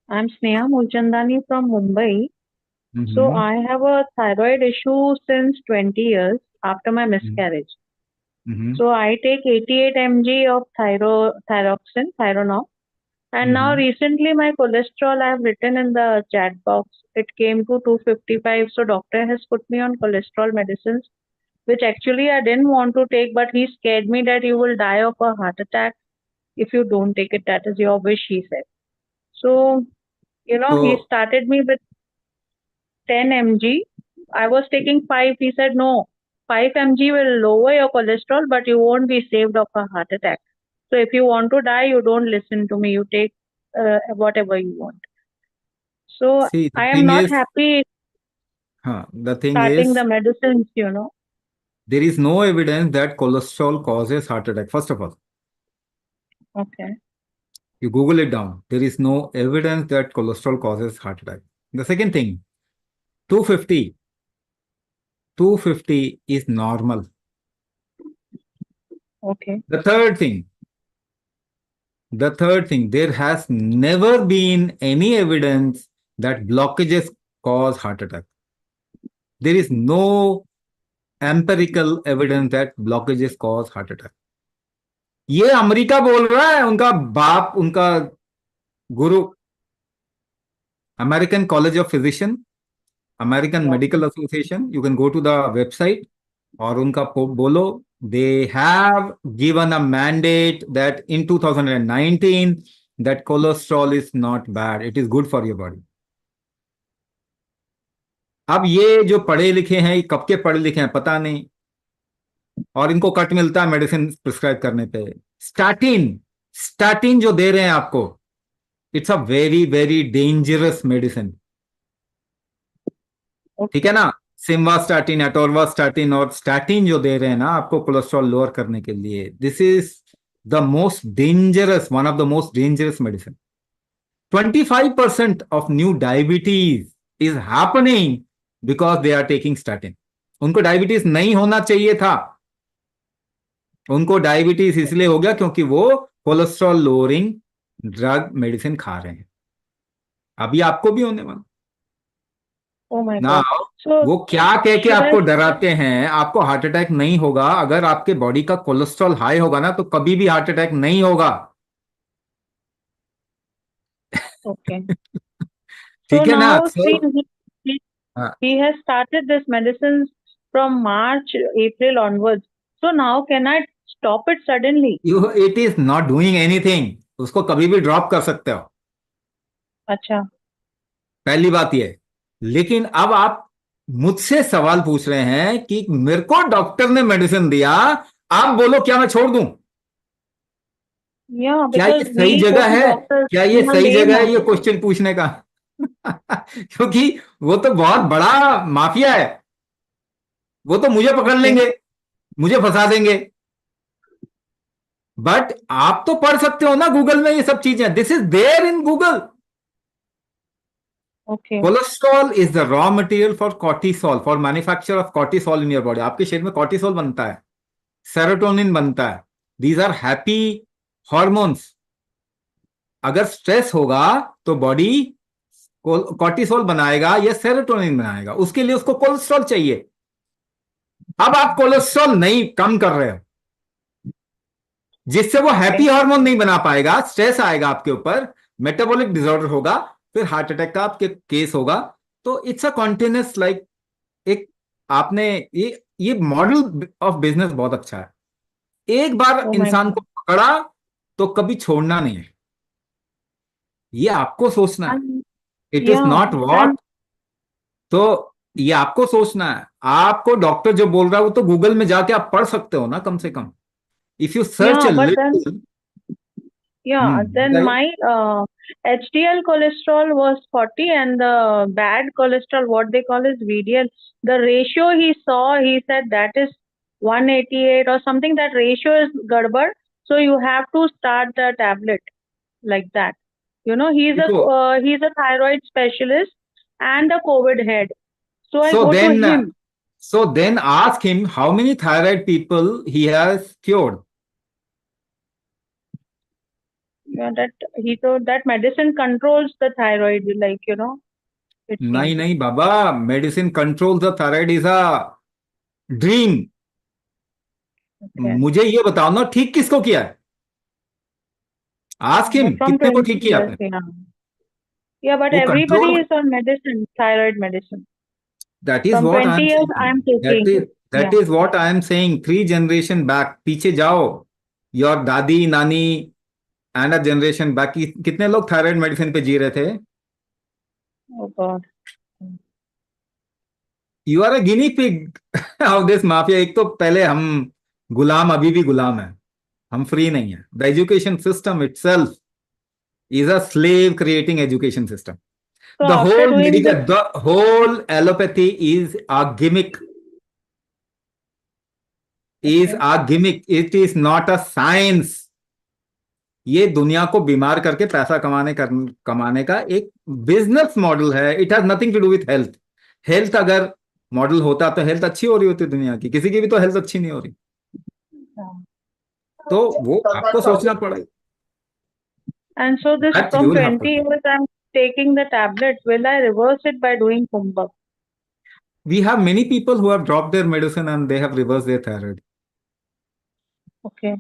I'm Sneha Mulchandani from Mumbai. So Mm-hmm. I have a thyroid issue since 20 years after my miscarriage. Mm-hmm. So I take 88 mg of thyroxine, Thyronox. And now Mm-hmm. recently my cholesterol I have written in the chat box. It came to 255. So doctor has put me on cholesterol medicines, which actually I didn't want to take, but he scared me that you will die of a heart attack if you don't take it. That is your wish, he said. So, he So, started me with 10 mg. I was taking 5. He said, no, 5 mg will lower your cholesterol, but you won't be saved of a heart attack. So if you want to die, you don't listen to me. You take whatever you want. So see, the I am thing not is, happy the thing starting the is, medicines. there is no evidence that cholesterol causes heart attack. First of all, Okay. you Google it down. There is no evidence that cholesterol causes heart attack. The second thing, 250, 250 is normal. Okay. The third thing, there has never been any evidence that blockages cause heart attack. There is no empirical evidence that blockages cause heart attack. ये America बोल रहा है, उनका बाप, उनका गुरु, American College of Physicians, American Yeah. Medical Association, you can go to the website और उनका बोलो, they have given a mandate that in 2019 that cholesterol is not bad, it is good for your body. अब ये जो पढ़े लिखे हैं, ये कब के पढ़े लिखे हैं पता नहीं, और इनको कट मिलता है मेडिसिन प्रिस्क्राइब करने पे. स्टैटिन, स्टैटिन जो दे रहे हैं आपको, it's a very very dangerous medicine. ठीक है Okay. ना. सिम्वास्टैटिन, एटोर्वास्टैटिन और स्टैटिन जो दे रहे हैं ना आपको कोलेस्ट्रॉल लोअर करने के लिए, this is the most dangerous, one of the most dangerous medicine. 25% of new diabetes is happening because they are taking statin. उनको डायबिटीज नहीं होना चाहिए था, उनको डायबिटीज इसलिए हो गया क्योंकि वो कोलेस्ट्रॉल लोअरिंग ड्रग मेडिसिन खा रहे हैं. अभी आपको भी होने वाला Oh my ना. God. So वो क्या कह के should I? आपको डराते हैं, आपको हार्ट अटैक नहीं होगा. अगर आपके बॉडी का कोलेस्ट्रॉल हाई होगा ना, तो कभी भी हार्ट अटैक नहीं होगा. Okay. So ठीक है ना. now सो see, he, हाँ, he has started this medicines from March, April onwards. So now can I stop it suddenly? You, it is not doing anything. उसको कभी भी ड्रॉप कर सकते हो, अच्छा. पहली बात ये. लेकिन अब आप मुझसे सवाल पूछ रहे हैं कि मेरे को डॉक्टर ने मेडिसिन दिया, आप बोलो क्या मैं छोड़ दूं. Yeah, क्या ये because सही we go जगह to है, doctors क्या ये in a सही lane जगह है ये only. क्वेश्चन पूछने का? क्योंकि वो तो बहुत बड़ा माफिया है, वो तो मुझे पकड़ Okay. लेंगे, मुझे फंसा देंगे. बट आप तो पढ़ सकते हो ना गूगल में ये सब चीजें, this is there in Google. Okay. Cholesterol is the raw material for cortisol, for manufacture of cortisol in your body. आपके शरीर में कॉर्टिसोल बनता है, सेरोटोनिन बनता है. These are happy hormones. अगर स्ट्रेस होगा तो बॉडी कॉर्टिसोल बनाएगा या सेरोटोनिन बनाएगा, उसके लिए उसको कोलेस्ट्रॉल चाहिए. अब आप कोलेस्ट्रॉल नहीं कम कर रहे हो, जिससे वो हैप्पी Okay. हार्मोन नहीं बना पाएगा, स्ट्रेस आएगा आपके ऊपर, मेटाबॉलिक डिसऑर्डर होगा, फिर हार्ट अटैक का आपके केस होगा. तो इट्स अ कॉन्टिन्यूस लाइक, एक आपने ये मॉडल ऑफ बिजनेस बहुत अच्छा है. एक बार Oh my इंसान God. को पकड़ा तो कभी छोड़ना नहीं है. ये आपको सोचना है. And it is yeah, not and what. तो ये आपको सोचना है. आपको डॉक्टर जो बोल रहा है वो तो गूगल में जाके आप पढ़ सकते हो ना, कम से कम. If you search yeah, uh but then little. yeah, then बताइए. my HDL cholesterol was 40 and the bad cholesterol, what they call is VDL. The ratio he saw, he said that is 188 or something. That ratio is gadbad. So you have to start the tablet like that. देखो, He's a thyroid specialist and a COVID head. So I so go to then him. so then ask him how many thyroid people he has cured. Yeah, that he told that medicine controls the thyroid, like, it नहीं seems. नहीं बाबा, medicine control the thyroid is a dream. Okay. मुझे ये बताओ ना, ठीक किसको किया है? आस्क हिम, From कितने को 20 ठीक किया years, आपने? yeah. Yeah, but वो everybody control, is on medicine, thyroid medicine. That is From what I 20 am years, saying, I'm that taking. Is Yeah. That is what I am saying. 3 generation back पीछे जाओ, your दादी नानी and a generation back, कितने लोग thyroid medicine पे जी रहे थे? Oh God. You are a guinea pig of this mafia. एक तो पहले हम गुलाम, अभी भी गुलाम है, हम फ्री नहीं है। The education system itself is a slave creating education system. So The after whole doing this, medical, the whole allopathy is a gimmick, is okay. a gimmick. It is not a science. ये दुनिया को बीमार करके पैसा कमाने का एक business model है। It has nothing to do with health. Health अगर मॉडल होता तो हेल्थ अच्छी हो रही होती दुनिया की, किसी की भी तो हेल्थ अच्छी नहीं हो रही। Yeah. तो वो आपको सोचना पड़ेगा। And so this That you from will have to 20 think. years, I'm taking the tablet. Will I reverse it by doing Kumbhak? We have many people who have dropped their medicine and they have reversed their thyroid. Okay.